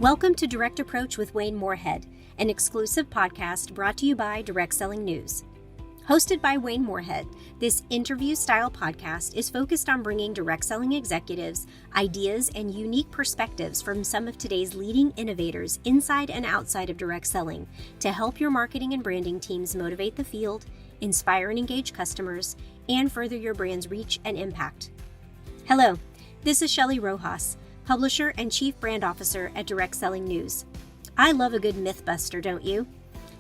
Welcome to Direct Approach with Wayne Moorehead, an exclusive podcast brought to you by Direct Selling News. Hosted by Wayne Moorehead, this interview-style podcast is focused on bringing direct selling executives ideas and unique perspectives from some of today's leading innovators inside and outside of direct selling to help your marketing and branding teams motivate the field, inspire and engage customers, and further your brand's reach and impact. Hello, this is Shelley Rojas, Publisher and Chief Brand Officer at Direct Selling News. I love a good mythbuster, don't you?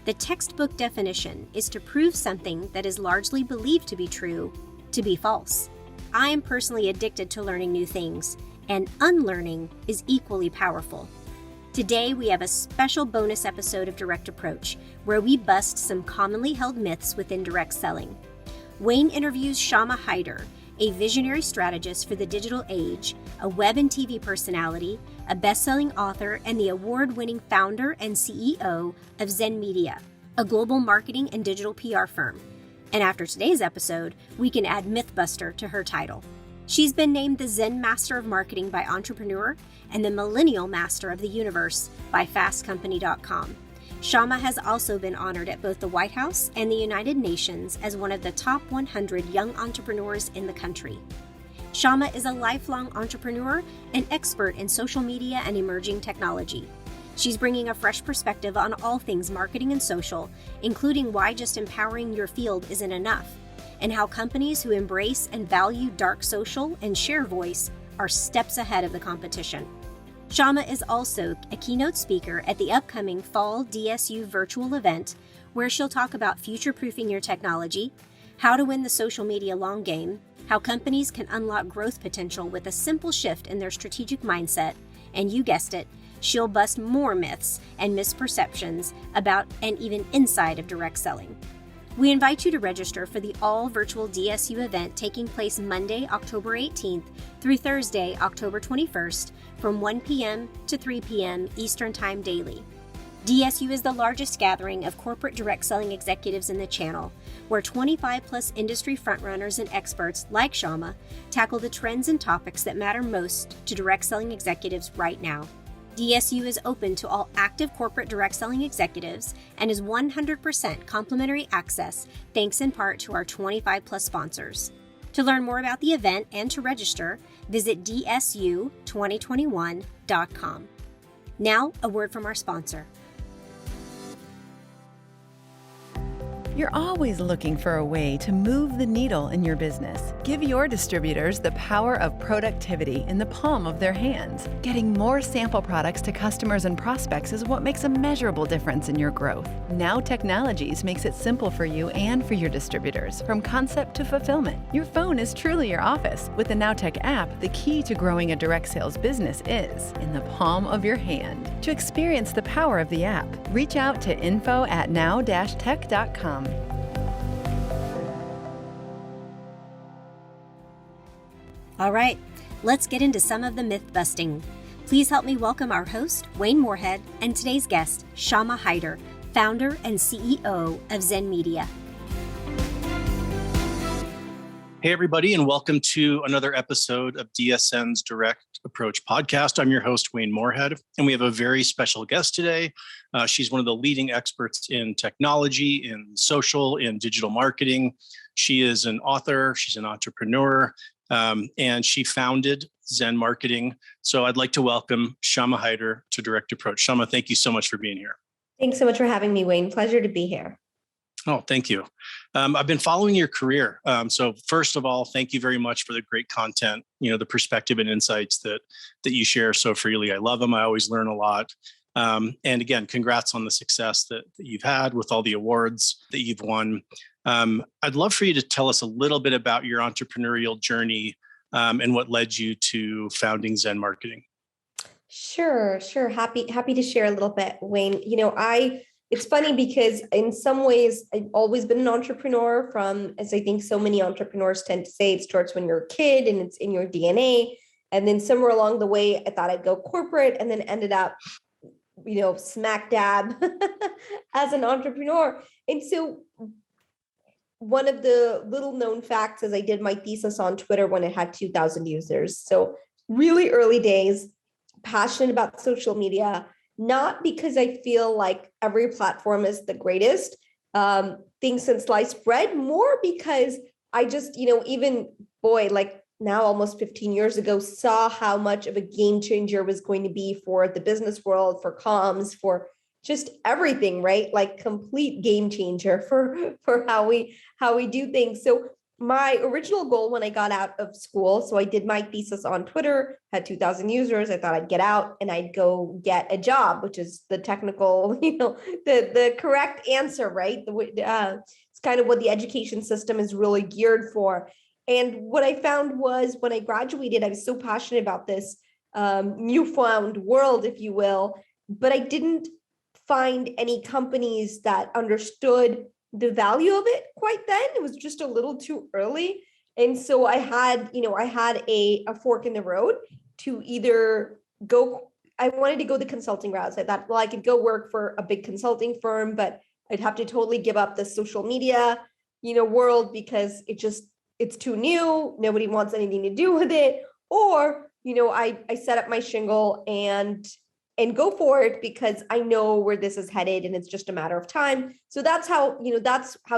The textbook definition is to prove something that is largely believed to be true to be false. I am personally addicted to learning new things, and unlearning is equally powerful. Today, we have a special bonus episode of Direct Approach, where we bust some commonly held myths within direct selling. Wayne interviews Shama Hyder, a visionary strategist for the digital age, a web and TV personality, a best-selling author, and the award-winning founder and CEO of Zen Media, a global marketing and digital PR firm. And after today's episode, we can add Mythbuster to her title. She's been named the Zen Master of Marketing by Entrepreneur and the Millennial Master of the Universe by FastCompany.com. Shama has also been honored at both the White House and the United Nations as one of the top 100 young entrepreneurs in the country. Shama is a lifelong entrepreneur and expert in social media and emerging technology. She's bringing a fresh perspective on all things marketing and social, including why just empowering your field isn't enough, and how companies who embrace and value dark social and share voice are steps ahead of the competition. Shama is also a keynote speaker at the upcoming Fall DSU virtual event, where she'll talk about future-proofing your technology, how to win the social media long game, how companies can unlock growth potential with a simple shift in their strategic mindset, and you guessed it, she'll bust more myths and misperceptions about and even inside of direct selling. We invite you to register for the all-virtual DSU event taking place Monday, October 18th through Thursday, October 21st from 1 p.m. to 3 p.m. Eastern Time daily. DSU is the largest gathering of corporate direct selling executives in the channel, where 25-plus industry frontrunners and experts like Shama tackle the trends and topics that matter most to direct selling executives right now. DSU is open to all active corporate direct selling executives and is 100% complimentary access thanks in part to our 25-plus sponsors. To learn more about the event and to register, visit dsu2021.com. Now, a word from our sponsor. You're always looking for a way to move the needle in your business. Give your distributors the power of productivity in the palm of their hands. Getting more sample products to customers and prospects is what makes a measurable difference in your growth. Now Technologies makes it simple for you and for your distributors, from concept to fulfillment. Your phone is truly your office. With the NowTech app, the key to growing a direct sales business is in the palm of your hand. To experience the power of the app, reach out to info@now-tech.com. All right, let's get into some of the myth busting. Please help me welcome our host, Wayne Moorehead, and today's guest, Shama Hyder, founder and CEO of Zen Media. Hey, everybody, and welcome to another episode of DSN's Direct Approach podcast. I'm your host, Wayne Moorehead, and we have a very special guest today. She's one of the leading experts in technology, in social, in digital marketing. She is an author, she's an entrepreneur, and she founded Zen Marketing. So I'd like to welcome Shama Hyder to Direct Approach. Shama, thank you so much for being here. Thanks so much for having me, Wayne. Pleasure to be here. Oh, thank you. I've been following your career. So first of all, thank you very much for the great content, the perspective and insights that you share so freely. I love them. I always learn a lot. And again, congrats on the success that you've had with all the awards that you've won. I'd love for you to tell us a little bit about your entrepreneurial journey and what led you to founding Zen Marketing. Sure. Happy to share a little bit, Wayne. It's funny because in some ways I've always been an entrepreneur as I think so many entrepreneurs tend to say, it starts when you're a kid and it's in your DNA. And then somewhere along the way, I thought I'd go corporate and then ended up, smack dab as an entrepreneur. And so one of the little known facts is I did my thesis on Twitter when it had 2,000 users. So really early days. passionate about social media, not because I feel like every platform is the greatest thing since sliced bread, more because I just, even like now almost 15 years ago, saw how much of a game changer was going to be for the business world, for comms, for just everything, right? Like complete game changer for how we do things. So my original goal when I got out of school, so I did my thesis on Twitter, had 2,000 users. I thought I'd get out and I'd go get a job, which is the technical, the correct answer, right? It's kind of what the education system is really geared for. And what I found was when I graduated, I was so passionate about this newfound world, if you will, but I didn't find any companies that understood the value of it quite then. It was just a little too early. And so I had a fork in the road to either go, I wanted to go the consulting route. I thought, well, I could go work for a big consulting firm, but I'd have to totally give up the social media, world because it's too new. Nobody wants anything to do with it. Or, I set up my shingle and go for it because I know where this is headed and it's just a matter of time. So that's how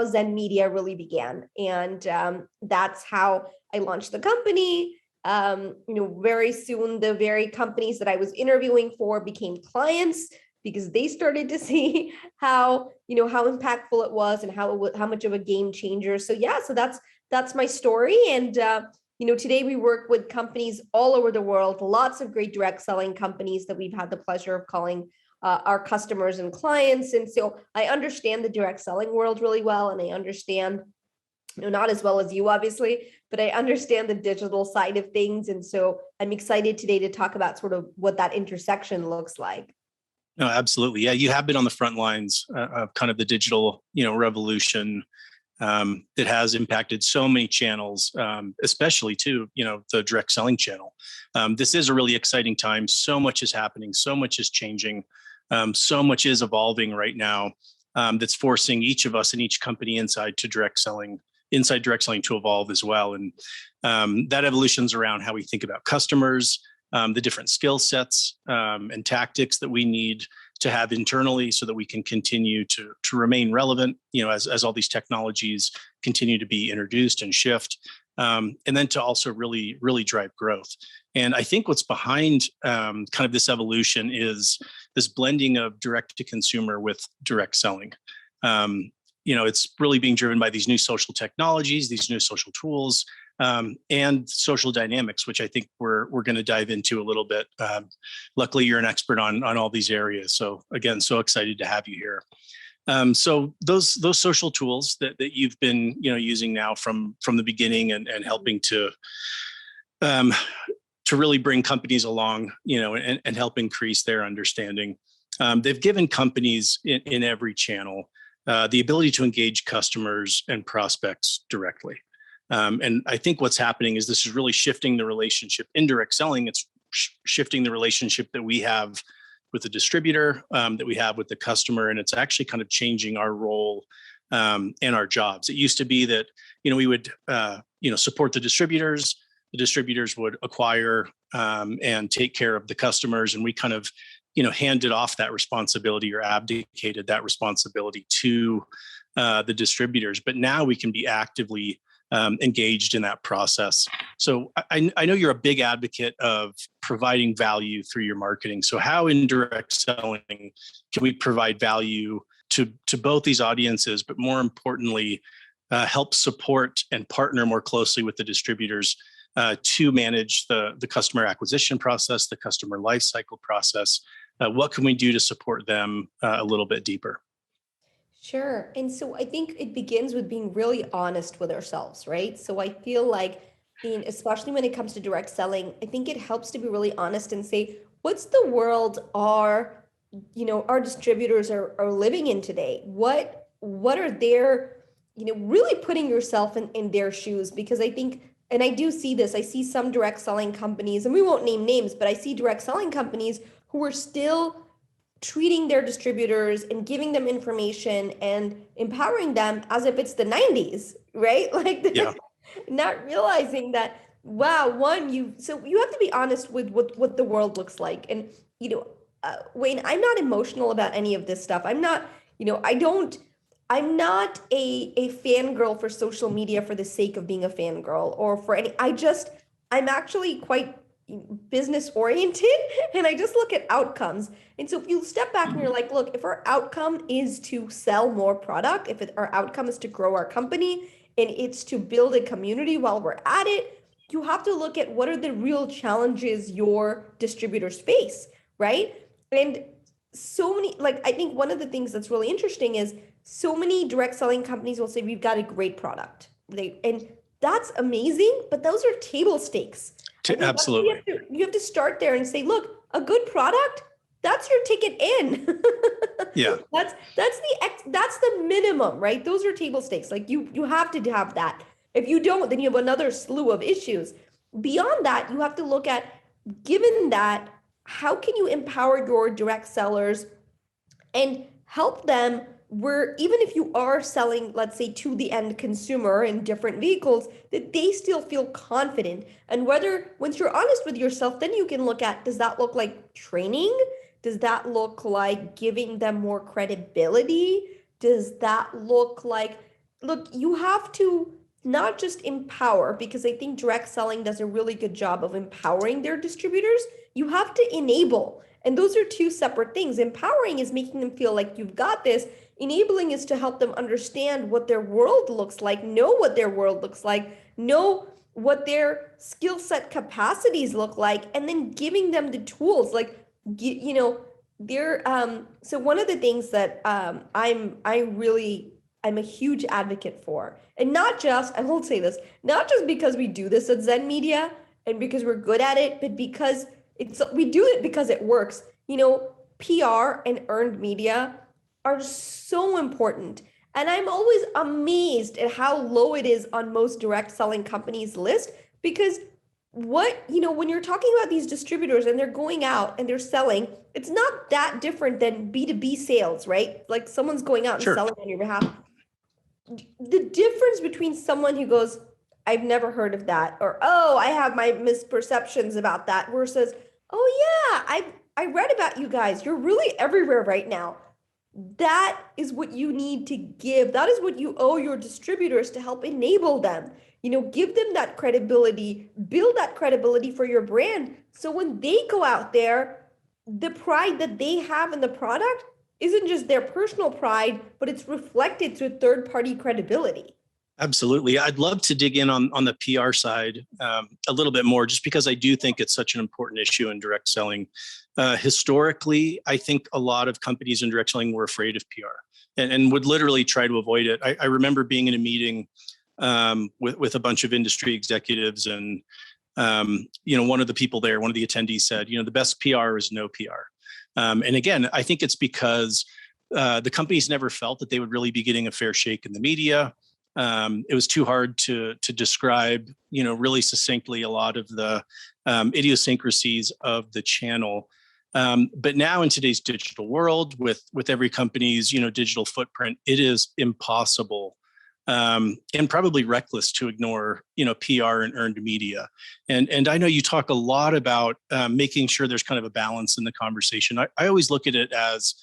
Zen Media really began. And that's how I launched the company. Very soon, the very companies that I was interviewing for became clients because they started to see how impactful it was and how much of a game changer. So yeah, so that's my story. And today we work with companies all over the world, lots of great direct selling companies that we've had the pleasure of calling our customers and clients. And so I understand the direct selling world really well. And I understand, not as well as you, obviously, but I understand the digital side of things. And so I'm excited today to talk about sort of what that intersection looks like. No, absolutely. Yeah, you have been on the front lines of kind of the digital, revolution that has impacted so many channels, especially too, the direct selling channel. This is a really exciting time. So much is happening. So much is changing. So much is evolving right now. That's forcing each of us and each company inside direct selling to evolve as well. And that evolution's around how we think about customers, the different skill sets and tactics that we need to have internally so that we can continue to remain relevant, as all these technologies continue to be introduced and shift, and then to also really, really drive growth. And I think what's behind kind of this evolution is this blending of direct to consumer with direct selling. It's really being driven by these new social technologies, these new social tools, and social dynamics, which I think we're going to dive into a little bit. Luckily, you're an expert on all these areas. So again, so excited to have you here. So those social tools that you've been using now from the beginning and helping to really bring companies along, and help increase their understanding. They've given companies in every channel the ability to engage customers and prospects directly. And I think what's happening is this is really shifting the relationship. Indirect selling, it's shifting the relationship that we have with the distributor, that we have with the customer, and it's actually kind of changing our role and our jobs. It used to be that we would support the distributors. The distributors would acquire and take care of the customers, and we kind of handed off that responsibility or abdicated that responsibility to the distributors. But now we can be actively engaged in that process. So I know you're a big advocate of providing value through your marketing. So how in direct selling can we provide value to both these audiences, but more importantly, help support and partner more closely with the distributors to manage the customer acquisition process, the customer lifecycle process? What can we do to support them a little bit deeper? Sure. And so I think it begins with being really honest with ourselves, right? So I feel like, especially when it comes to direct selling, I think it helps to be really honest and say, what's the world our distributors are living in today? What are their, really putting yourself in their shoes? Because I think, and I do see this, I see some direct selling companies, and we won't name names, but I see direct selling companies who are still treating their distributors and giving them information and empowering them as if it's the 90s, right? Like, Yeah. not realizing that wow, so you have to be honest with what the world looks like. And, Wayne, I'm not emotional about any of this stuff. I'm not, I'm not a fangirl for social media for the sake of being a fangirl or for I'm actually quite business oriented and I just look at outcomes. And so if you step back and you're like, look, if our outcome is to sell more product, our outcome is to grow our company and it's to build a community while we're at it, you have to look at what are the real challenges your distributors face, right? And so many, like, I think one of the things that's really interesting is so many direct selling companies will say, we've got a great product. And that's amazing, but those are table stakes. Absolutely. You have to start there and say, look, a good product, that's your ticket in. Yeah. That's the minimum, right? Those are table stakes. Like you have to have that. If you don't, then you have another slew of issues. Beyond that, you have to look at, given that, how can you empower your direct sellers and help them where even if you are selling, let's say, to the end consumer in different vehicles, that they still feel confident. And whether, once you're honest with yourself, then you can look at, does that look like training? Does that look like giving them more credibility? Does that look like, look, you have to not just empower, because I think direct selling does a really good job of empowering their distributors. You have to enable. And those are two separate things. Empowering is making them feel like you've got this. Enabling is to help them understand what their world looks like, know what their world looks like, know what their skill set capacities look like, and then giving them the tools. Like, they're so one of the things that I'm a huge advocate for, and not just, I won't say this, not just because we do this at Zen Media and because we're good at it, but because we do it because it works. PR and earned media are so important. And I'm always amazed at how low it is on most direct selling companies' list, because when you're talking about these distributors and they're going out and they're selling, it's not that different than B2B sales, right? Like someone's going out and Sure. selling on your behalf. The difference between someone who goes, I've never heard of that, or, oh, I have my misperceptions about that, versus, oh yeah, I read about you guys. You're really everywhere right now. That is what you need to give. That is what you owe your distributors to help enable them. Give them that credibility, build that credibility for your brand. So when they go out there, the pride that they have in the product isn't just their personal pride, but it's reflected through third-party credibility. Absolutely. I'd love to dig in on the PR side a little bit more, just because I do think it's such an important issue in direct selling. Historically, I think a lot of companies in direct selling were afraid of PR and would literally try to avoid it. I remember being in a meeting with a bunch of industry executives, and one of the people there, one of the attendees said, the best PR is no PR. And again, I think it's because the companies never felt that they would really be getting a fair shake in the media. It was too hard to describe, really succinctly a lot of the idiosyncrasies of the channel. But now in today's digital world, with every company's digital footprint, it is impossible and probably reckless to ignore PR and earned media. And I know you talk a lot about making sure there's kind of a balance in the conversation. I always look at it as,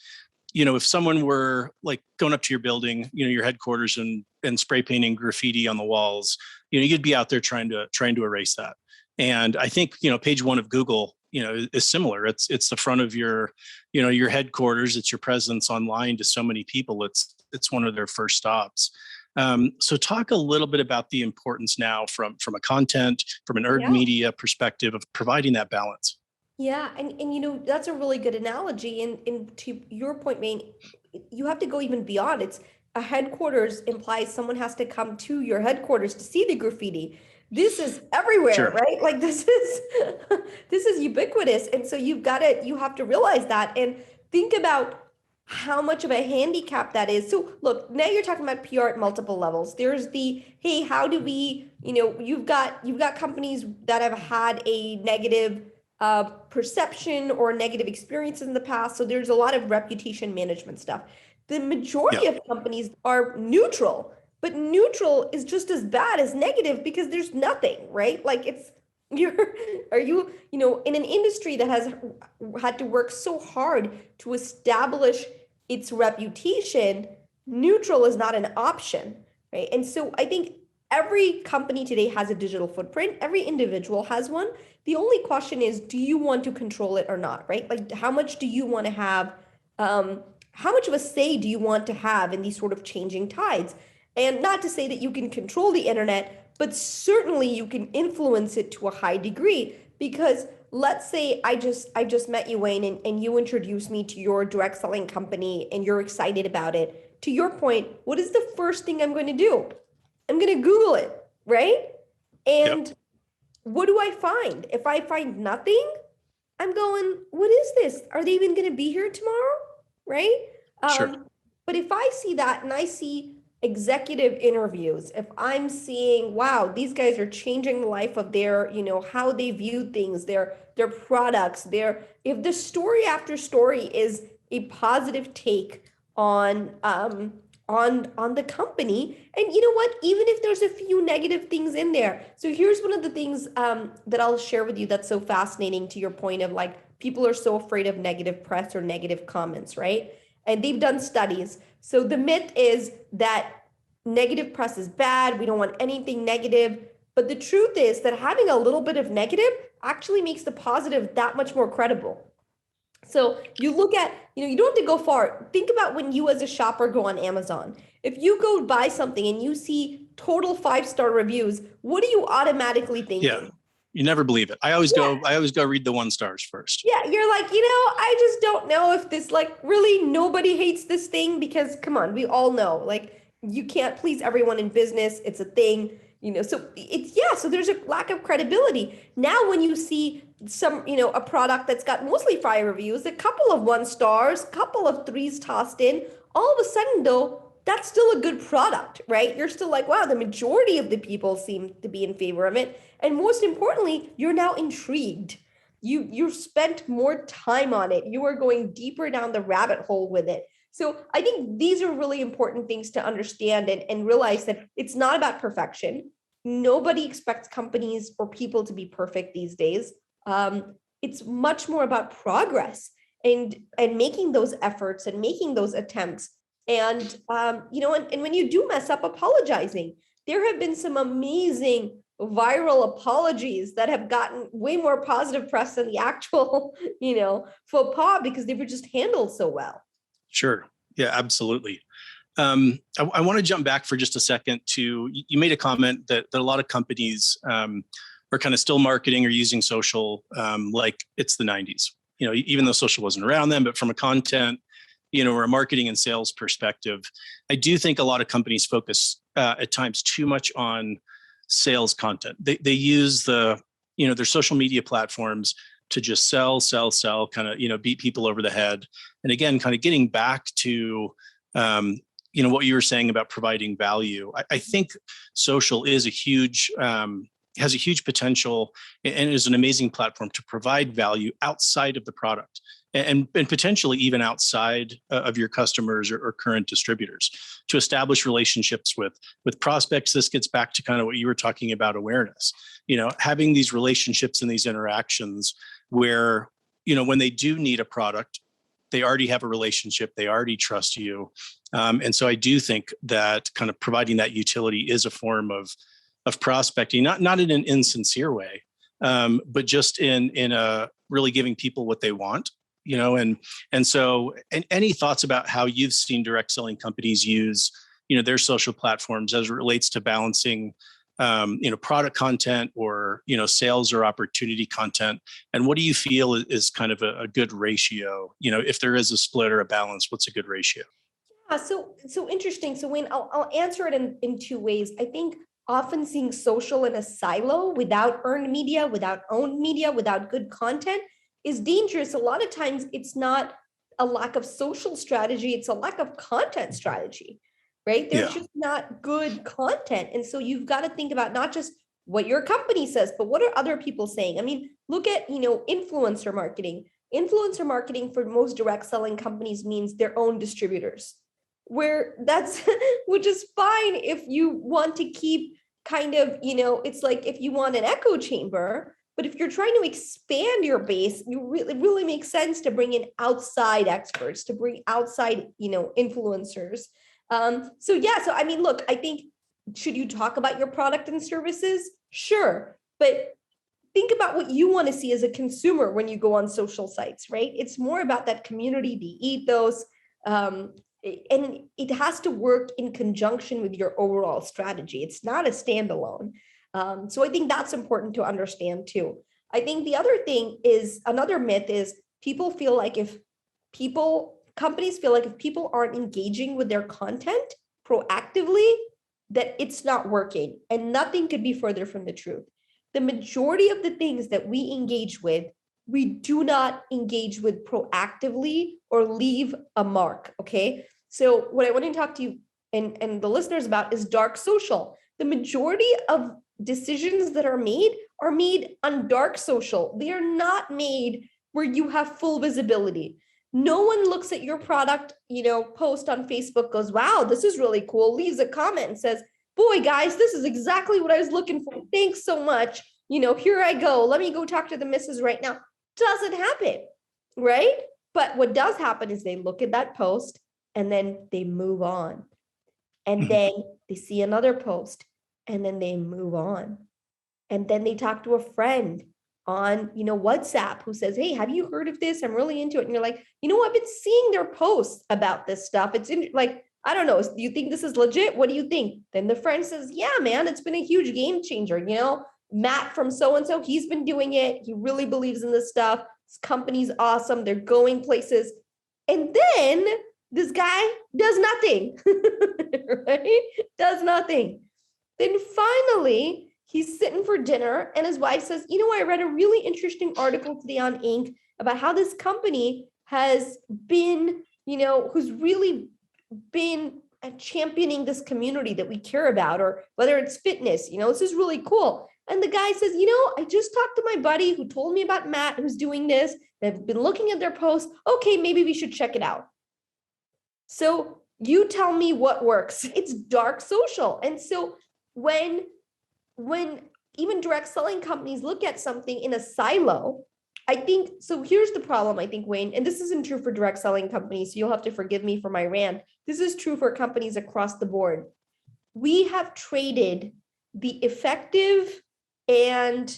if someone were like going up to your building, your headquarters, and spray painting graffiti on the walls, you'd be out there trying to erase that. And I think, page one of Google, is similar. It's the front of your headquarters. It's your presence online to so many people. It's one of their first stops. So talk a little bit about the importance now from a content, from an earned media perspective of providing that balance. Yeah, and that's a really good analogy. And to your point, Maine, you have to go even beyond. It's a headquarters implies someone has to come to your headquarters to see the graffiti. This is everywhere, Sure. Right? Like this is ubiquitous. And so you have to realize that and think about how much of a handicap that is. So look, now you're talking about PR at multiple levels. There's the, hey, how do we, you've got companies that have had a negative perception or negative experiences in the past. So there's a lot of reputation management stuff. The majority of companies are neutral, but neutral is just as bad as negative because there's nothing, right? Like are you, in an industry that has had to work so hard to establish its reputation, neutral is not an option, right? And so I think every company today has a digital footprint. Every individual has one. The only question is, do you want to control it or not, right? Like, how much do you want to have? How much of a say do you want to have in these sort of changing tides? And not to say that you can control the internet, but certainly you can influence it to a high degree. Because let's say I just met you, Wayne, and you introduced me to your direct selling company and you're excited about it. To your point, what is the first thing I'm going to do? I'm going to Google it, right? And Yep. what do I find? If I find nothing, I'm going, what is this? Are they even going to be here tomorrow? Right? Sure. But if I see that and I see executive interviews, if I'm seeing, wow, these guys are changing the life of their, how they view things, their products, if the story after story is a positive take on the company, and you know what, even if there's a few negative things in there. So here's one of the things that I'll share with you that's so fascinating, to your point of like, people are so afraid of negative press or negative comments, right? And they've done studies. So the myth is that negative press is bad. We don't want anything negative. But the truth is that having a little bit of negative actually makes the positive that much more credible. So you look at, you don't have to go far. Think about when you as a shopper go on Amazon. If you go buy something and you see total 5-star reviews, what are you automatically thinking? Yeah. You never believe it. I always go read the 1 stars first. Yeah, you're like, I just don't know if this, like, really nobody hates this thing, because come on, we all know, like, you can't please everyone in business. It's a thing, so so there's a lack of credibility. Now, when you see some, a product that's got mostly 5 reviews, a couple of 1 stars, couple of 3s tossed in, all of a sudden though, that's still a good product, right? You're still like, wow, the majority of the people seem to be in favor of it. And most importantly, you're now intrigued. You spent more time on it. You are going deeper down the rabbit hole with it. So I think these are really important things to understand and realize that it's not about perfection. Nobody expects companies or people to be perfect these days. It's much more about progress and making those efforts and making those attempts. And and when you do mess up, apologizing. There have been some amazing viral apologies that have gotten way more positive press than the actual, faux pas, because they were just handled so well. Sure. Yeah, absolutely. I want to jump back for just a second to, you made a comment that a lot of companies are kind of still marketing or using social like it's the 90s, even though social wasn't around then, but from a content, or a marketing and sales perspective, I do think a lot of companies focus at times too much on sales content. They use their social media platforms to just sell, kind of, beat people over the head. And again, kind of getting back to, what you were saying about providing value. I think social is has a huge potential and is an amazing platform to provide value outside of the product and potentially even outside of your customers or current distributors, to establish relationships with prospects. This gets back to kind of what you were talking about, awareness, having these relationships and these interactions where, when they do need a product, they already have a relationship, they already trust you. And so I do think that kind of providing that utility is a form of prospecting, not in an insincere way, but just in a really giving people what they want. So any thoughts about how you've seen direct selling companies use, their social platforms as it relates to balancing, product content or, sales or opportunity content? And what do you feel is kind of a good ratio? If there is a split or a balance, what's a good ratio? Yeah, so interesting. So Wayne, I'll answer it in 2 ways. I think often seeing social in a silo without earned media, without owned media, without good content is dangerous. A lot of times it's not a lack of social strategy, it's a lack of content strategy, right? There's just not good content. And so you've got to think about not just what your company says, but what are other people saying? I mean, look at, influencer marketing. Influencer marketing for most direct selling companies means their own distributors. where that's, which is fine if you want to keep kind of, it's like if you want an echo chamber, but if you're trying to expand your base, it really makes sense to bring in outside experts, to bring outside, influencers. So I mean, look, I think, should you talk about your product and services? Sure. But think about what you want to see as a consumer when you go on social sites, right? It's more about that community, the ethos, and it has to work in conjunction with your overall strategy. It's not a standalone. So I think that's important to understand too. I think the other thing is, another myth is, companies feel like if people aren't engaging with their content proactively, that it's not working. And nothing could be further from the truth. The majority of the things that we engage with, we do not engage with proactively or leave a mark, okay? So what I want to talk to you and the listeners about is dark social. The majority of decisions that are made on dark social. They are not made where you have full visibility. No one looks at your product, post on Facebook, goes, wow, this is really cool, leaves a comment and says, boy, guys, this is exactly what I was looking for. Thanks so much. Here I go. Let me go talk to the missus right now. Doesn't happen, right? But what does happen is they look at that post and then they move on. And then they see another post and then they move on. And then they talk to a friend on, WhatsApp who says, hey, have you heard of this? I'm really into it. And you're like, I've been seeing their posts about this stuff. It's I don't know. Do you think this is legit? What do you think? Then the friend says, yeah, man, it's been a huge game changer. Matt from so-and-so, he's been doing it. He really believes in this stuff. This company's awesome. They're going places. And then this guy does nothing, right? Does nothing. Then finally, he's sitting for dinner and his wife says, I read a really interesting article today on Inc. about how this company has been, who's really been championing this community that we care about, or whether it's fitness, this is really cool. And the guy says, I just talked to my buddy who told me about Matt, who's doing this. They've been looking at their posts. Okay, maybe we should check it out. So you tell me what works. It's dark social. And so when even direct selling companies look at something in a silo, I think, so here's the problem, I think, Wayne, and this isn't true for direct selling companies, so you'll have to forgive me for my rant. This is true for companies across the board. We have traded the effective and,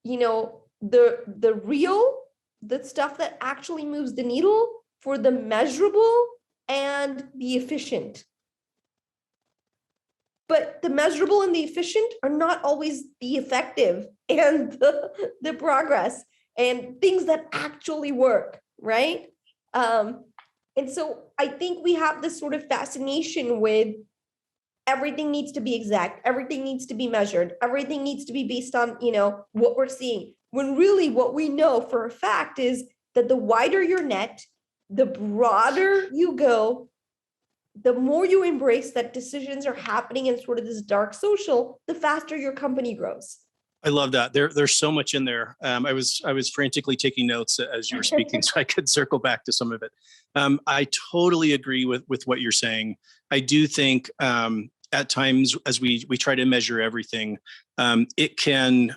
the real, the stuff that actually moves the needle, for the measurable and the efficient. But the measurable and the efficient are not always the effective and the progress and things that actually work, right? And so I think we have this sort of fascination with everything needs to be exact, everything needs to be measured, everything needs to be based on, what we're seeing. When really what we know for a fact is that the wider your net, the broader you go, the more you embrace that decisions are happening in sort of this dark social, the faster your company grows. I love that. There's so much in there. I was frantically taking notes as you were speaking, so I could circle back to some of it. I totally agree with what you're saying. I do think at times, as we try to measure everything, it can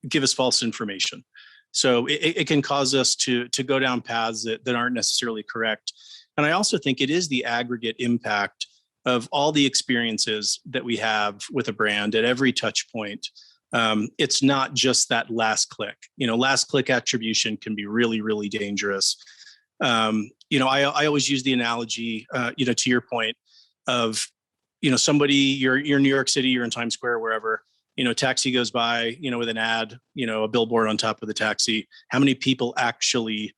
give us false information. So it can cause us to go down paths that aren't necessarily correct. And I also think it is the aggregate impact of all the experiences that we have with a brand at every touch point. It's not just that last click. Last click attribution can be really, really dangerous. I always use the analogy, to your point of, somebody, you're in New York City, you're in Times Square, wherever, taxi goes by, with an ad, a billboard on top of the taxi. How many people actually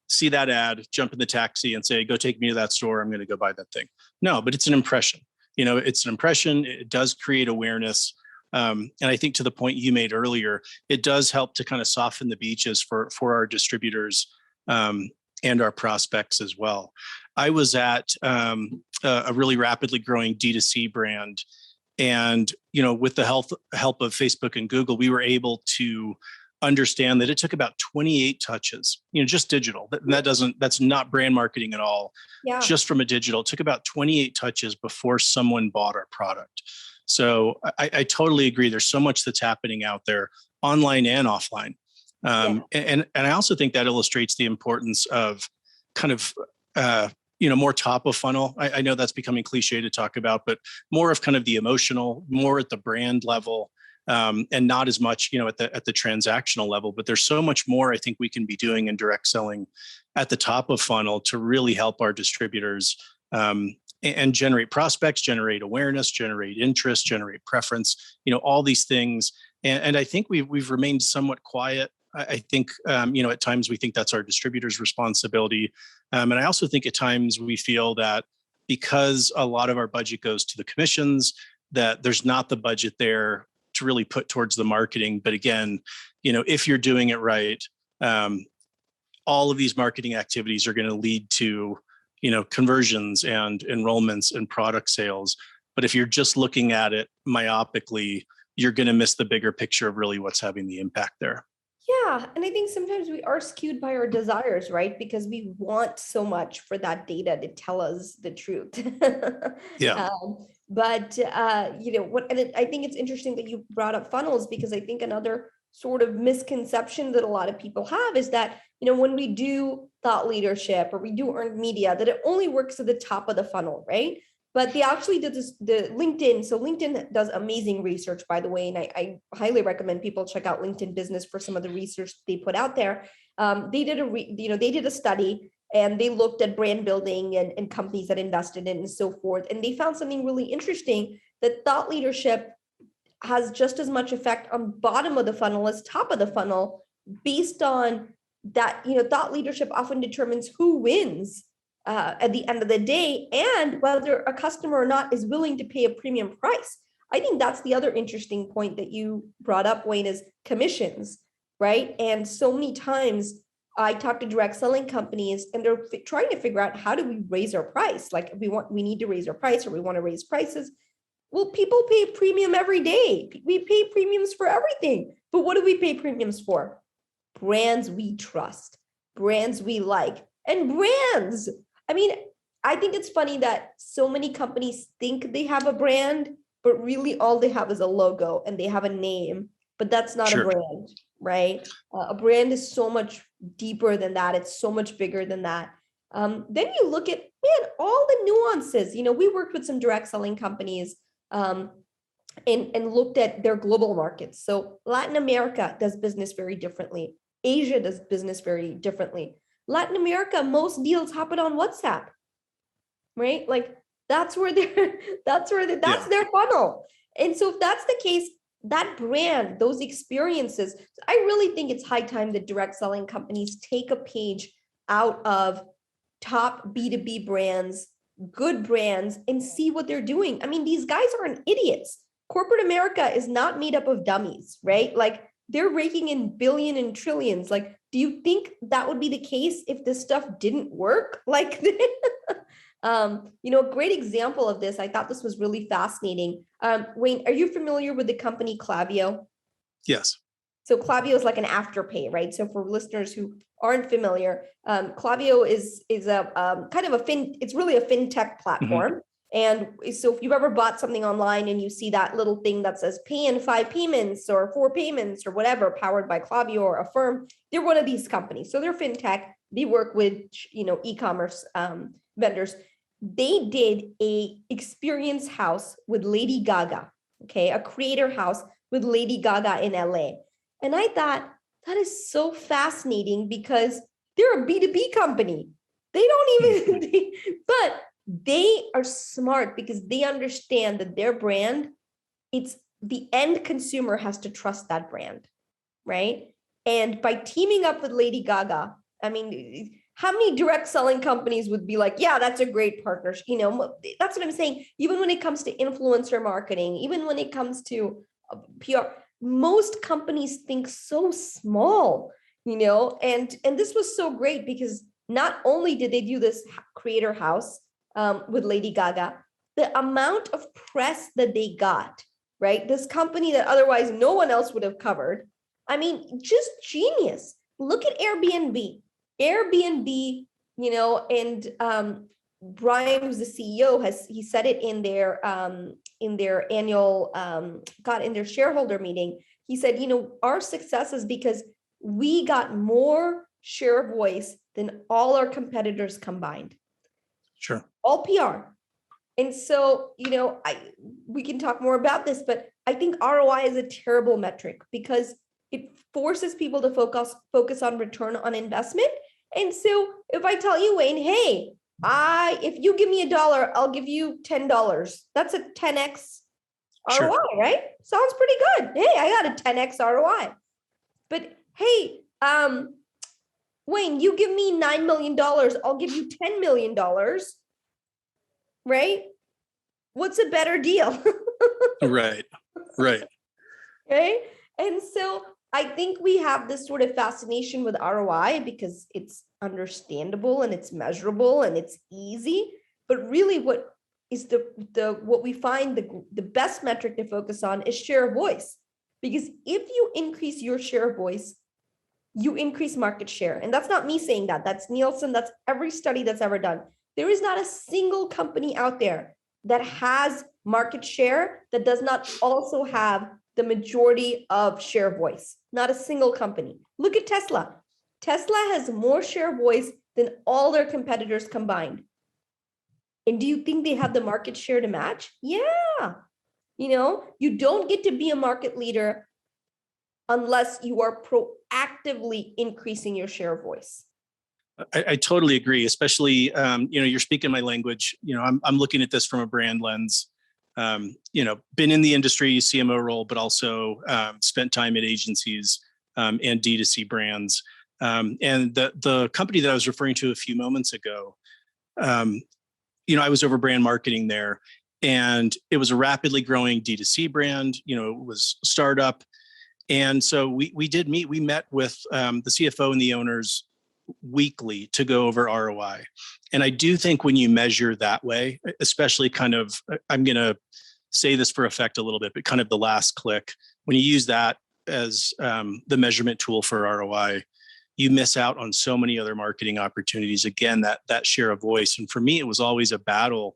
see that ad, jump in the taxi and say, go take me to that store, I'm going to go buy that thing? No, but it's an impression. It's an impression. It does create awareness. And I think to the point you made earlier, it does help to kind of soften the beaches for our distributors and our prospects as well. I was at a really rapidly growing D2C brand. And, with the help of Facebook and Google, we were able to understand that it took about 28 touches, just digital. That's not brand marketing at all. Yeah. Just from a digital, it took about 28 touches before someone bought our product. So I totally agree. There's so much that's happening out there, online and offline. And I also think that illustrates the importance of kind of, more top of funnel. I know that's becoming cliche to talk about, but more of kind of the emotional, more at the brand level, and not as much, at the transactional level. But there's so much more I think we can be doing in direct selling at the top of funnel to really help our distributors and generate prospects, generate awareness, generate interest, generate preference. All these things. And I think we've remained somewhat quiet. I think, at times we think that's our distributor's responsibility. And I also think at times we feel that because a lot of our budget goes to the commissions, that there's not the budget there to really put towards the marketing. But again, if you're doing it right, all of these marketing activities are going to lead to, conversions and enrollments and product sales. But if you're just looking at it myopically, you're going to miss the bigger picture of really what's having the impact there. Yeah. And I think sometimes we are skewed by our desires, right? Because we want so much for that data to tell us the truth. Yeah. I think it's interesting that you brought up funnels, because I think another sort of misconception that a lot of people have is that, when we do thought leadership or we do earned media, that it only works at the top of the funnel, right? But they actually did this, the LinkedIn. So LinkedIn does amazing research, by the way. And I highly recommend people check out LinkedIn Business for some of the research they put out there. They did a study, and they looked at brand building and companies that invested in and so forth. And they found something really interesting, that thought leadership has just as much effect on bottom of the funnel as top of the funnel, based on that, thought leadership often determines who wins at the end of the day, and whether a customer or not is willing to pay a premium price. I think that's the other interesting point that you brought up, Wayne, is commissions, right? And so many times I talk to direct selling companies, and they're trying to figure out, how do we raise our price? Like, we need to raise our price, or we want to raise prices. Well, people pay premium every day. We pay premiums for everything. But what do we pay premiums for? Brands we trust, brands we like, and brands. I mean, I think it's funny that so many companies think they have a brand, but really all they have is a logo and they have a name, but that's not a brand, right? A brand is so much deeper than that. It's so much bigger than that. Then you look at, all the nuances. We worked with some direct selling companies and looked at their global markets. So Latin America does business very differently. Asia does business very differently. Latin America, most deals happen on WhatsApp, right? Like, that's their funnel. And so if that's the case, that brand, those experiences, I really think it's high time that direct selling companies take a page out of top B2B brands, good brands, and see what they're doing. I mean, these guys aren't idiots. Corporate America is not made up of dummies, right? Like, they're raking in billion and trillions. Like, do you think that would be the case if this stuff didn't work? Like, a great example of this, I thought this was really fascinating. Wayne, are you familiar with the company Klaviyo? Yes. So Klaviyo is like an Afterpay, right? So for listeners who aren't familiar, Klaviyo is a kind of it's really a fintech platform. Mm-hmm. And so if you've ever bought something online and you see that little thing that says pay in 5 payments or 4 payments or whatever, powered by Klaviyo or Affirm, they're one of these companies. So they're fintech. They work with, e-commerce vendors. They did a experience house with Lady Gaga, okay? A creator house with Lady Gaga in LA. And I thought, that is so fascinating, because they're a B2B company. They don't even, but they are smart, because they understand that their brand, it's the end consumer has to trust that brand, right? And by teaming up with Lady Gaga, I mean, how many direct selling companies would be like, yeah, that's a great partnership? That's what I'm saying. Even when it comes to influencer marketing, even when it comes to PR, most companies think so small, and this was so great, because not only did they do this creator house with Lady Gaga, the amount of press that they got, right? This company that otherwise no one else would have covered. I mean, just genius. Look at Airbnb. Airbnb, and Brian, who's the CEO, he said it in their annual in their shareholder meeting. He said, our success is because we got more share of voice than all our competitors combined. Sure. All PR. And so, we can talk more about this, but I think ROI is a terrible metric because it forces people to focus on return on investment. And so if I tell you, Wayne, hey, if you give me $1, I'll give you $10. That's a 10x Sure. ROI, right? Sounds pretty good. Hey, I got a 10x ROI. But hey, Wayne, you give me $9 million, I'll give you $10 million. Right? What's a better deal? Right. Okay. And so I think we have this sort of fascination with ROI because it's understandable and it's measurable and it's easy. But really what is what we find the best metric to focus on is share of voice. Because if you increase your share of voice, you increase market share. And that's not me saying that. That's Nielsen. That's every study that's ever done. There is not a single company out there that has market share that does not also have the majority of share voice. Not a single company. Look at Tesla. Tesla has more share voice than all their competitors combined. And do you think they have the market share to match? Yeah. You don't get to be a market leader unless you are proactively increasing your share of voice. I totally agree, especially, you're speaking my language. I'm looking at this from a brand lens. Been in the industry, CMO role, but also spent time at agencies and D2C brands. And the company that I was referring to a few moments ago, I was over brand marketing there, and it was a rapidly growing D2C brand. It was a startup. And so we did meet. We met with the CFO and the owners weekly to go over ROI. And I do think when you measure that way, especially kind of, I'm going to say this for effect a little bit, but kind of the last click, when you use that as the measurement tool for ROI, you miss out on so many other marketing opportunities. Again, that share of voice. And for me, it was always a battle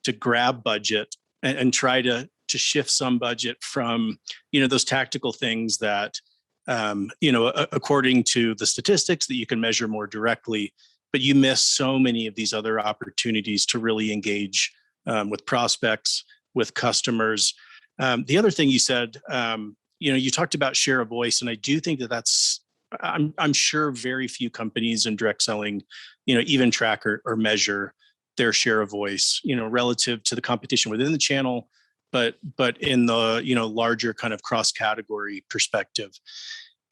to grab budget and try to shift some budget from, those tactical things that, according to the statistics that you can measure more directly, but you miss so many of these other opportunities to really engage with prospects, with customers. The other thing you said, you talked about share of voice, and I do think that's, I'm sure very few companies in direct selling, even track or measure their share of voice, relative to the competition within the channel, but in the, larger kind of cross-category perspective.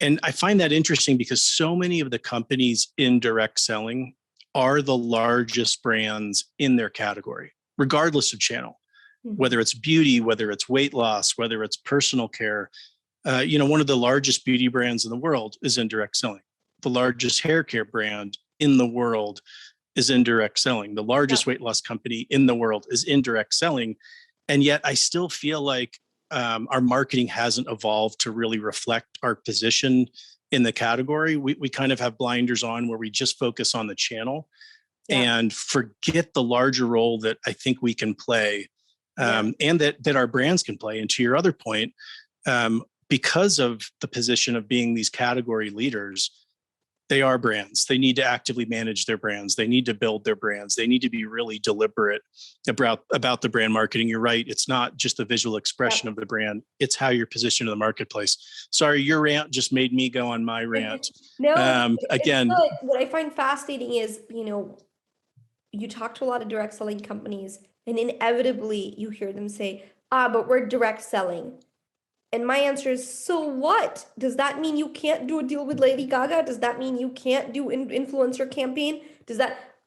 And I find that interesting because so many of the companies in direct selling are the largest brands in their category, regardless of channel, whether it's beauty, whether it's weight loss, whether it's personal care. One of the largest beauty brands in the world is in direct selling. The largest hair care brand in the world is in direct selling. The largest weight loss company in the world is in direct selling. And yet I still feel like our marketing hasn't evolved to really reflect our position in the category. We kind of have blinders on where we just focus on the channel and forget the larger role that I think we can play and that our brands can play. And to your other point, because of the position of being these category leaders, they are brands. They need to actively manage their brands. They need to build their brands. They need to be really deliberate about the brand marketing. You're right. It's not just the visual expression of the brand. It's how you're positioned in the marketplace. Sorry, your rant just made me go on my rant. Again, what I find fascinating is, you talk to a lot of direct selling companies and inevitably you hear them say, but we're direct selling. And my answer is, so what? Does that mean you can't do a deal with Lady Gaga? Does that mean you can't do an influencer campaign?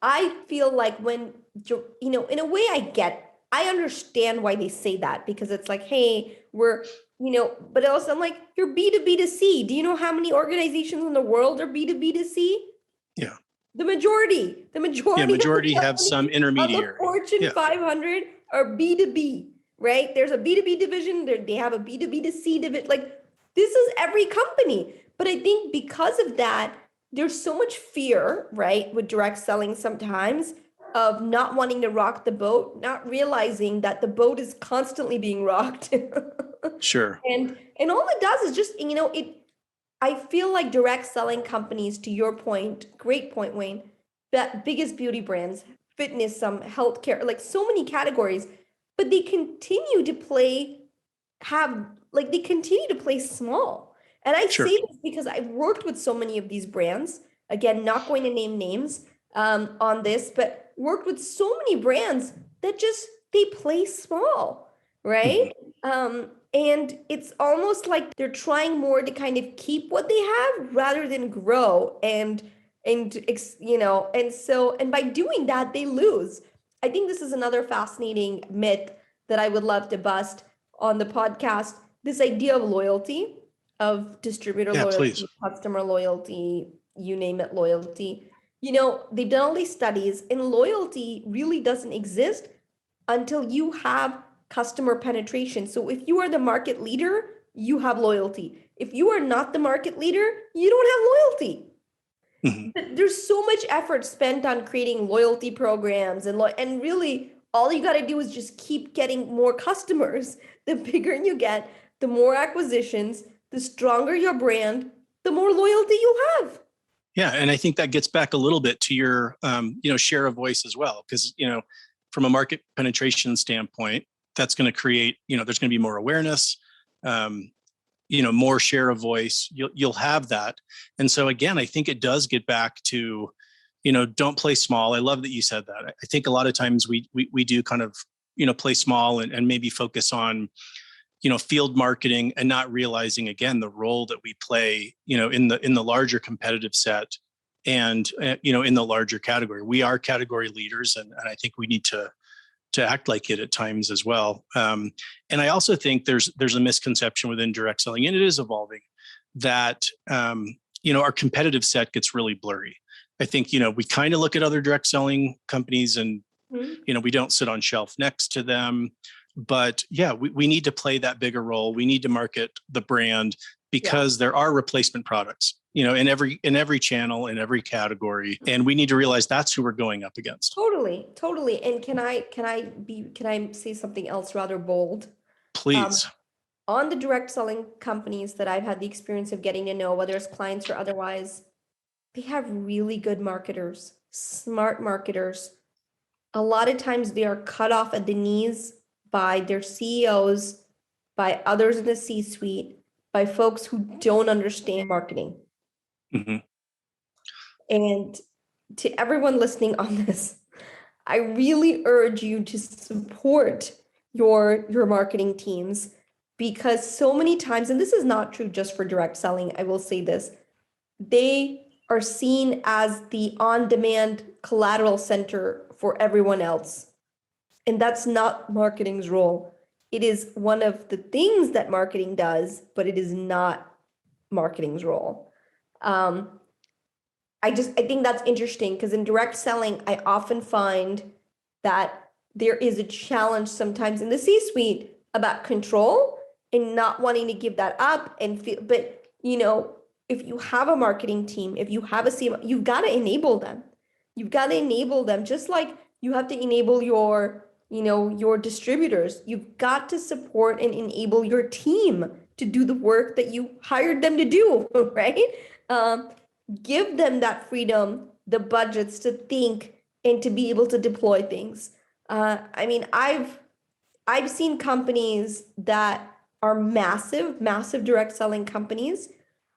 I feel like when you're, in a way I understand why they say that, because it's like, hey, we're, but also I'm like, you're B2B2C. Do you know how many organizations in the world are B2B2C? Yeah. The majority have some intermediary. The Fortune 500 are B2B. Right? There's a B2B division. They have a B2B2C division. Like, this is every company. But I think because of that, there's so much fear, right, with direct selling sometimes of not wanting to rock the boat, not realizing that the boat is constantly being rocked. Sure. And all it does is just, I feel like direct selling companies, to your point, great point, Wayne, that biggest beauty brands, fitness, some healthcare, like so many categories, but they continue to they continue to play small. And I Sure. say this because I've worked with so many of these brands, again, not going to name names on this, but worked with so many brands that they play small, right? And it's almost like they're trying more to kind of keep what they have rather than grow. And by doing that, they lose. I think this is another fascinating myth that I would love to bust on the podcast. This idea of loyalty, of distributor Yeah, loyalty, please. customer loyalty, you name it, loyalty. They've done all these studies, and loyalty really doesn't exist until you have customer penetration. So if you are the market leader, you have loyalty. If you are not the market leader, you don't have loyalty. There's so much effort spent on creating loyalty programs, and really all you got to do is just keep getting more customers. The bigger you get, the more acquisitions, the stronger your brand, the more loyalty you have. Yeah, and I think that gets back a little bit to your, share of voice as well, because from a market penetration standpoint, that's going to create, there's going to be more awareness, more share of voice. You'll have that, and so again, I think it does get back to, don't play small. I love that you said that. I think a lot of times we do kind of, play small and maybe focus on, field marketing and not realizing again the role that we play, in the larger competitive set and in the larger category. We are category leaders, and I think we need to act like it at times as well. And I also think there's a misconception within direct selling, and it is evolving, that our competitive set gets really blurry. I think we kind of look at other direct selling companies and we don't sit on shelf next to them. But yeah, we need to play that bigger role. We need to market the brand because there are replacement products, in every channel, in every category, and we need to realize that's who we're going up against. Totally. And can I say something else rather bold? Please. On the direct selling companies that I've had the experience of getting to know, whether it's clients or otherwise, they have really good marketers, smart marketers. A lot of times they are cut off at the knees by their CEOs, by others in the C-suite, by folks who don't understand marketing. And to everyone listening on this, I really urge you to support your marketing teams, because so many times, and this is not true just for direct selling, I will say this, they are seen as the on-demand collateral center for everyone else. And that's not marketing's role. It is one of the things that marketing does, but it is not marketing's role. I think that's interesting, because in direct selling, I often find that there is a challenge sometimes in the C-suite about control and not wanting to give that up and feel, but if you have a marketing team, if you have a CMO, you've got to enable them. You've got to enable them, just like you have to enable your distributors. You've got to support and enable your team to do the work that you hired them to do, right? Give them that freedom, the budgets to think and to be able to deploy things. I've seen companies that are massive direct selling companies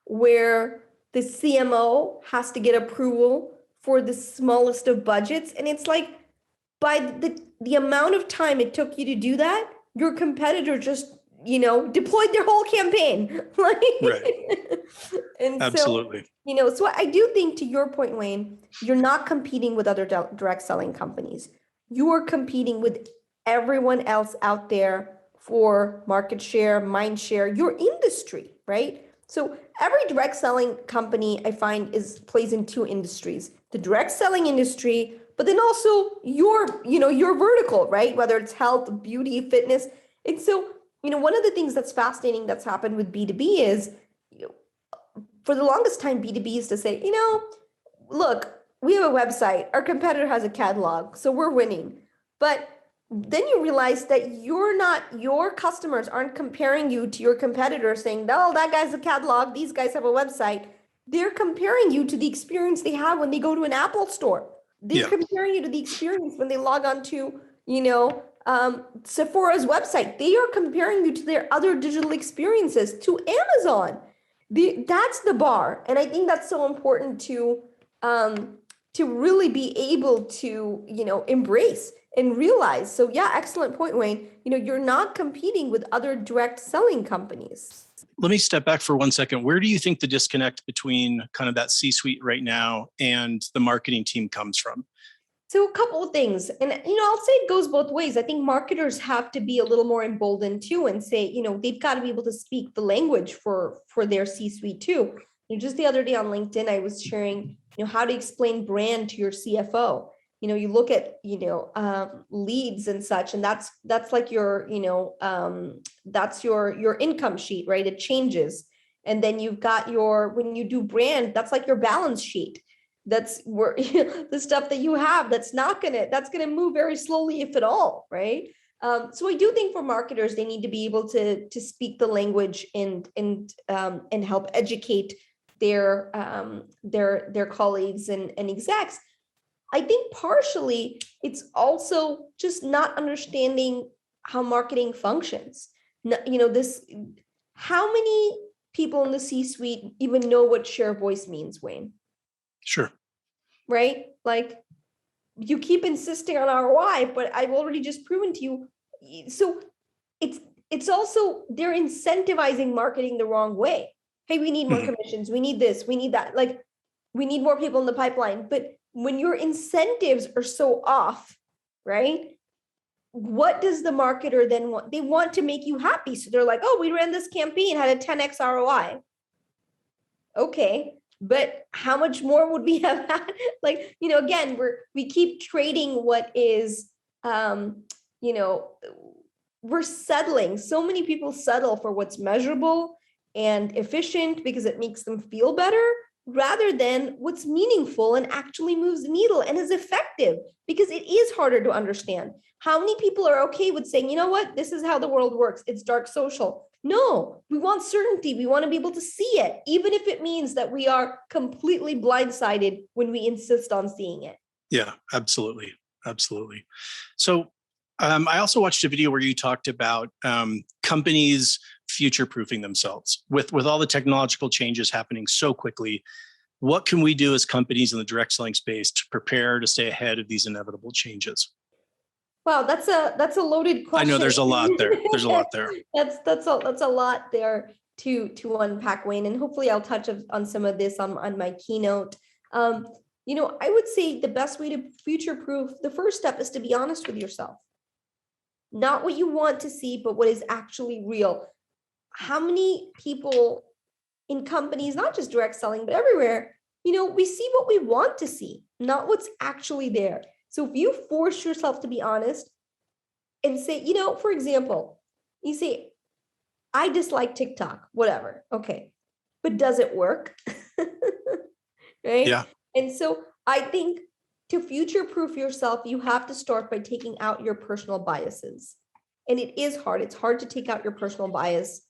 where the CMO has to get approval for the smallest of budgets. And it's like, by the amount of time it took you to do that, your competitor just, deployed their whole campaign. Right. And absolutely. So I do think, to your point, Wayne, you're not competing with other direct selling companies. You are competing with everyone else out there for market share, mind share, your industry, right? So every direct selling company, I find, plays in two industries: the direct selling industry, but then also your vertical, right? Whether it's health, beauty, fitness. And so one of the things that's fascinating that's happened with B2B is, for the longest time, B2B is to say, look, we have a website, our competitor has a catalog, so we're winning. But then you realize that your customers aren't comparing you to your competitor saying, oh, that guy's a catalog, these guys have a website. They're comparing you to the experience they have when they go to an Apple store. They're comparing you to the experience when they log on to, Sephora's website. They are comparing you to their other digital experiences, to Amazon. That's the bar. And I think that's so important to really be able to, embrace and realize. So yeah, excellent point, Wayne. You're not competing with other direct selling companies. Let me step back for 1 second. Where do you think the disconnect between kind of that C-suite right now and the marketing team comes from? So a couple of things, and I'll say it goes both ways. I think marketers have to be a little more emboldened too, and say, they've got to be able to speak the language for their C-suite too. Just the other day on LinkedIn, I was sharing, how to explain brand to your CFO. You look at, leads and such, and that's like your, that's your income sheet, right? It changes. And then you've got when you do brand, that's like your balance sheet. That's where the stuff that you have, that's gonna move very slowly, if at all, right? So I do think for marketers, they need to be able to speak the language and help educate their colleagues and execs. I think partially it's also just not understanding how marketing functions. How many people in the C-suite even know what share of voice means, Wayne? Sure. Right? Like, you keep insisting on ROI, but I've already just proven to you. So it's also, they're incentivizing marketing the wrong way. Hey, we need more commissions. We need this. We need that. Like, we need more people in the pipeline. But when your incentives are so off, right? What does the marketer then want? They want to make you happy. So they're like, oh, we ran this campaign, had a 10x ROI. Okay. But how much more would we have had? Like, again, we keep trading what is, we're settling. So many people settle for what's measurable and efficient because it makes them feel better, rather than what's meaningful and actually moves the needle and is effective, because it is harder to understand. How many people are okay with saying, you know what, this is how the world works. It's dark social. No, we want certainty. We want to be able to see it, even if it means that we are completely blindsided when we insist on seeing it. Yeah, absolutely. Absolutely. So I also watched a video where you talked about companies future-proofing themselves with all the technological changes happening so quickly. What can we do as companies in the direct selling space to prepare to stay ahead of these inevitable changes? Wow, that's a loaded question. I know there's a lot there. There's a lot there. That's a lot there to unpack, Wayne, and hopefully I'll touch on some of this on my keynote. I would say the best way to future-proof, the first step is to be honest with yourself. Not what you want to see, but what is actually real. How many people in companies, not just direct selling, but everywhere, we see what we want to see, not what's actually there. So if you force yourself to be honest and say, for example, you say, I dislike TikTok, whatever. Okay. But does it work? Right? Yeah. And so I think to future-proof yourself, you have to start by taking out your personal biases. And it is hard. It's hard to take out your personal bias.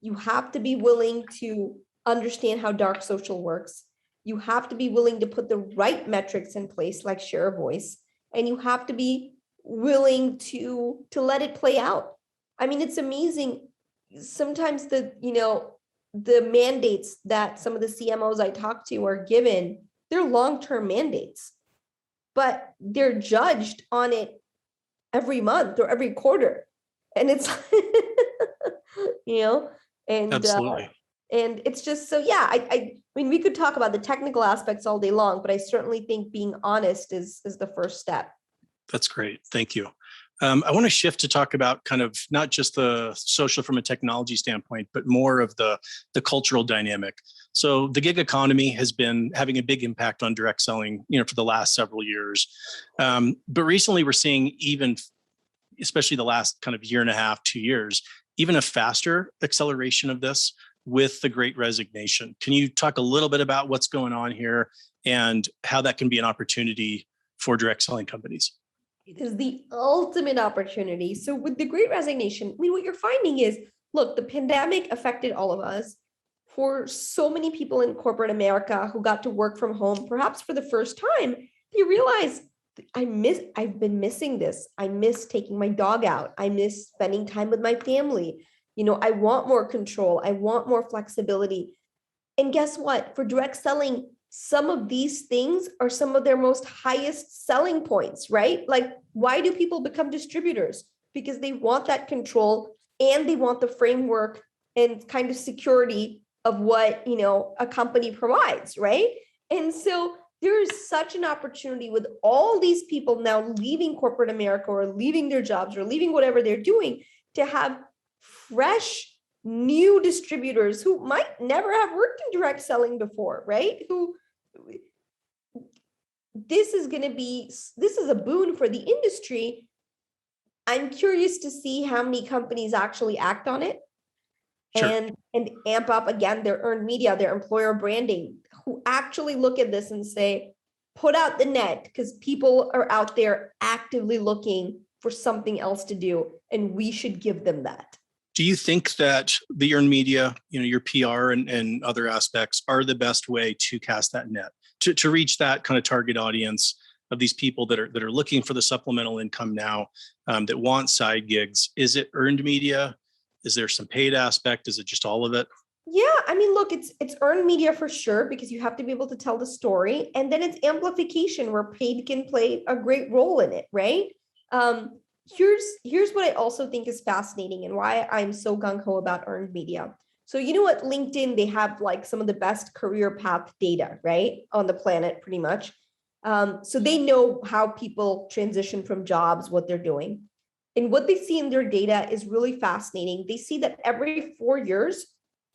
You have to be willing to understand how dark social works. You have to be willing to put the right metrics in place, like share of voice, and you have to be willing to let it play out. I mean, it's amazing. Sometimes the mandates that some of the CMOs I talk to are given, they're long-term mandates, but they're judged on it every month or every quarter. And it's, and absolutely. And it's just, so yeah, I mean, we could talk about the technical aspects all day long, but I certainly think being honest is the first step. That's great. Thank you. I want to shift to talk about kind of not just the social from a technology standpoint, but more of the cultural dynamic. So the gig economy has been having a big impact on direct selling, for the last several years. But recently we're seeing even especially the last kind of year and a half, 2 years, even a faster acceleration of this with the Great Resignation. Can you talk a little bit about what's going on here and how that can be an opportunity for direct selling companies? It is the ultimate opportunity. So with the Great Resignation, I mean, what you're finding is, look, the pandemic affected all of us. For so many people in corporate America who got to work from home, perhaps for the first time, they realize I've been missing this. I miss taking my dog out. I miss spending time with my family. I want more control. I want more flexibility. And guess what? For direct selling, some of these things are some of their most highest selling points, right? Like, why do people become distributors? Because they want that control and they want the framework and kind of security of what, a company provides, right? And so there is such an opportunity with all these people now leaving corporate America or leaving their jobs or leaving whatever they're doing to have fresh, new distributors who might never have worked in direct selling before, right? This is a boon for the industry. I'm curious to see how many companies actually act on it. Sure. And amp up again their earned media, their employer branding, who actually look at this and say, put out the net, because people are out there actively looking for something else to do, and we should give them that. Do you think that the earned media, your PR and other aspects are the best way to cast that net, to reach that kind of target audience of these people that are looking for the supplemental income now, that want side gigs? Is it earned media? Is there some paid aspect? Is it just all of it? Yeah, I mean, look, it's earned media for sure, because you have to be able to tell the story. And then it's amplification, where paid can play a great role in it, right? Here's what I also think is fascinating and why I'm so gung-ho about earned media. So what, LinkedIn, they have like some of the best career path data, right, on the planet, pretty much. So they know how people transition from jobs, what they're doing. And what they see in their data is really fascinating. They see that every 4 years,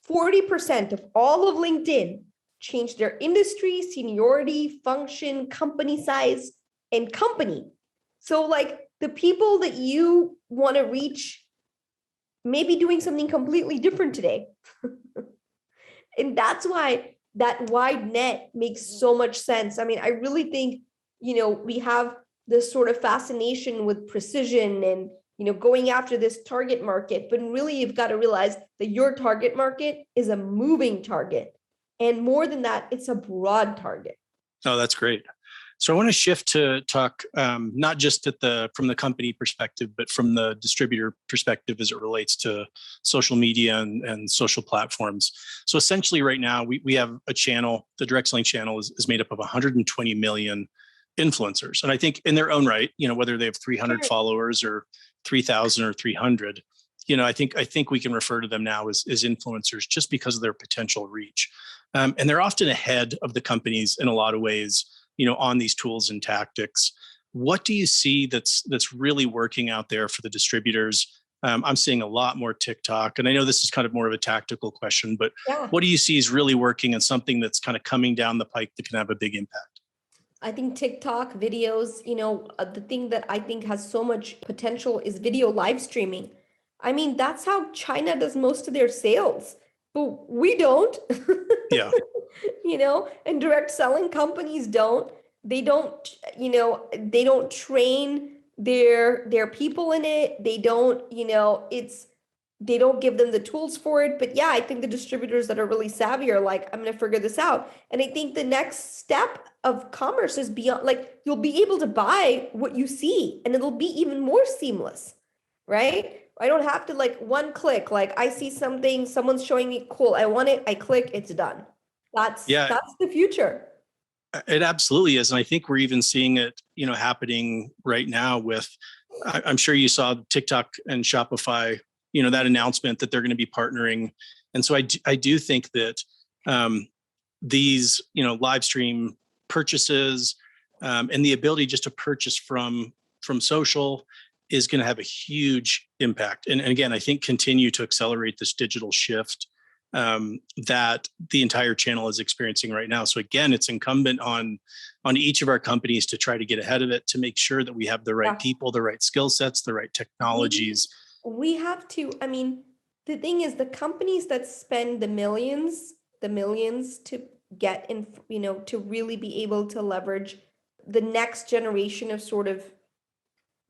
40% of all of LinkedIn change their industry, seniority, function, company size, and company. So like the people that you want to reach may be doing something completely different today. And that's why that wide net makes so much sense. I mean, I really think, we have this sort of fascination with precision and, going after this target market, but really you've got to realize that your target market is a moving target. And more than that, it's a broad target. Oh, that's great. So I want to shift to talk not just from the company perspective, but from the distributor perspective as it relates to social media and social platforms. So essentially right now we have a channel, the direct selling channel is made up of 120 million influencers. And I think in their own right, whether they have 300 followers or 3,000 or 300, I think we can refer to them now as influencers just because of their potential reach. And they're often ahead of the companies in a lot of ways, on these tools and tactics. What do you see that's really working out there for the distributors? I'm seeing a lot more TikTok, and I know this is kind of more of a tactical question, but What do you see is really working and something that's kind of coming down the pike that can have a big impact? I think TikTok videos, the thing that I think has so much potential is video live streaming. I mean, that's how China does most of their sales, but we don't. Yeah. And direct selling companies don't. They don't train their people in it. They don't, they don't give them the tools for it. But yeah, I think the distributors that are really savvy are like, I'm going to figure this out. And I think the next step of commerce is beyond, like, you'll be able to buy what you see and it'll be even more seamless, right? I don't have to one click, I see something, someone's showing me, cool, I want it, I click, it's done. That's the future. It absolutely is. And I think we're even seeing it, happening right now with, I'm sure you saw TikTok and Shopify, that announcement that they're going to be partnering. And so I do think that these, live stream purchases and the ability just to purchase from social is going to have a huge impact. And again, I think continue to accelerate this digital shift that the entire channel is experiencing right now. So again, it's incumbent on each of our companies to try to get ahead of it, to make sure that we have the right people, the right skill sets, the right technologies. We have to, I mean, the thing is, the companies that spend the millions to get in, to really be able to leverage the next generation of sort of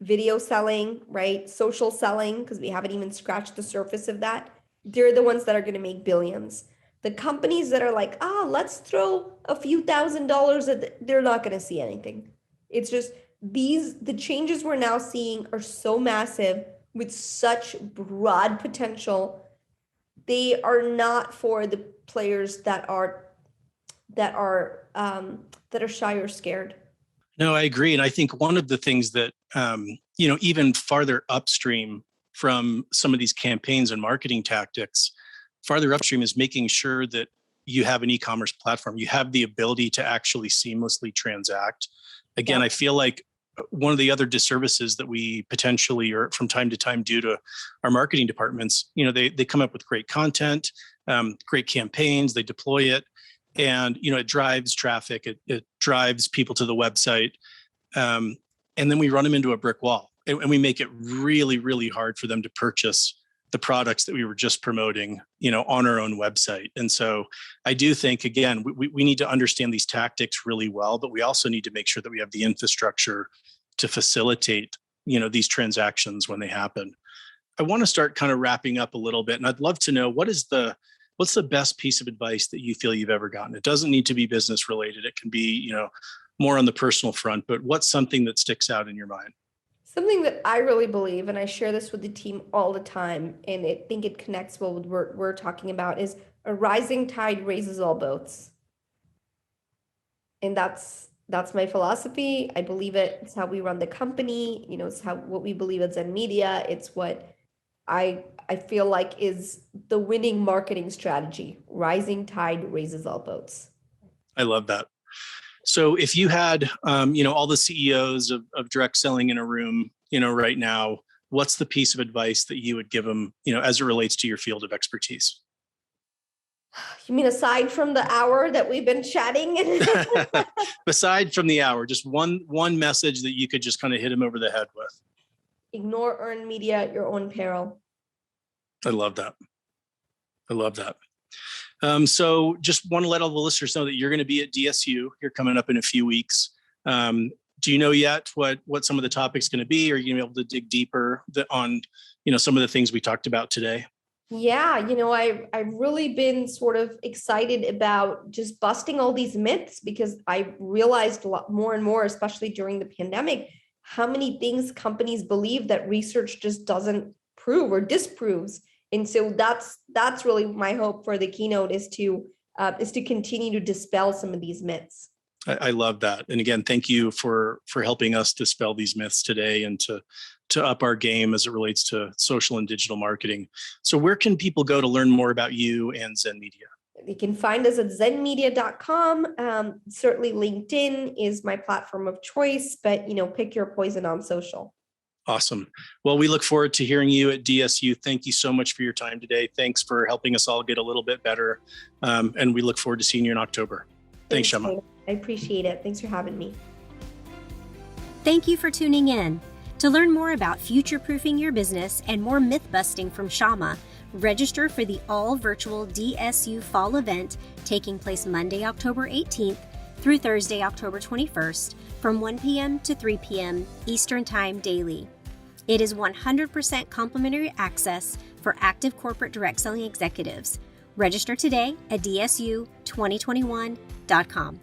video selling, right? Social selling, because we haven't even scratched the surface of that. They're the ones that are going to make billions. The companies that are like, let's throw a few $1,000s at they're not going to see anything. It's just the changes we're now seeing are so massive with such broad potential. They are not for the players that are shy or scared. No, I agree. And I think one of the things that, even farther upstream from some of these campaigns and marketing tactics, farther upstream is making sure that you have an e-commerce platform. You have the ability to actually seamlessly transact. Again, I feel like one of the other disservices that we potentially, or from time to time, do to our marketing departments, they come up with great content, great campaigns, they deploy it, and it drives traffic, it drives people to the website, and then we run them into a brick wall, and we make it really, really hard for them to purchase the products that we were just promoting, on our own website. And so I do think, again, we need to understand these tactics really well, but we also need to make sure that we have the infrastructure to facilitate, these transactions when they happen. I want to start kind of wrapping up a little bit, and I'd love to know what's the best piece of advice that you feel you've ever gotten? It doesn't need to be business related. It can be, more on the personal front, but what's something that sticks out in your mind? Something that I really believe, and I share this with the team all the time, and I think it connects well with what we're talking about, is a rising tide raises all boats. And that's my philosophy. I believe it. It's how we run the company. It's what we believe at Zen Media. It's what I feel like is the winning marketing strategy. Rising tide raises all boats. I love that. So if you had, all the CEOs of direct selling in a room, right now, what's the piece of advice that you would give them, as it relates to your field of expertise? You mean aside from the hour that we've been chatting? Aside from the hour, just one message that you could just kind of hit them over the head with. Ignore earned media at your own peril. I love that. So just want to let all the listeners know that you're going to be at DSU. You're coming up in a few weeks. Do you know yet what some of the topics going to be? Are you going to be able to dig deeper on, some of the things we talked about today? Yeah, I've really been sort of excited about just busting all these myths, because I realized a lot more and more, especially during the pandemic, how many things companies believe that research just doesn't prove or disproves. And so that's really my hope for the keynote, is to continue to dispel some of these myths. I love that. And again, thank you for helping us dispel these myths today and to up our game as it relates to social and digital marketing. So where can people go to learn more about you and Zen Media? You can find us at zenmedia.com. Certainly LinkedIn is my platform of choice, but pick your poison on social. Awesome. Well, we look forward to hearing you at DSU. Thank you so much for your time today. Thanks for helping us all get a little bit better. And we look forward to seeing you in October. Thanks, Shama. I appreciate it. Thanks for having me. Thank you for tuning in. To learn more about future-proofing your business and more myth-busting from Shama, register for the all-virtual DSU Fall event taking place Monday, October 18th through Thursday, October 21st from 1 p.m. to 3 p.m. Eastern Time daily. It is 100% complimentary access for active corporate direct selling executives. Register today at dsu2021.com.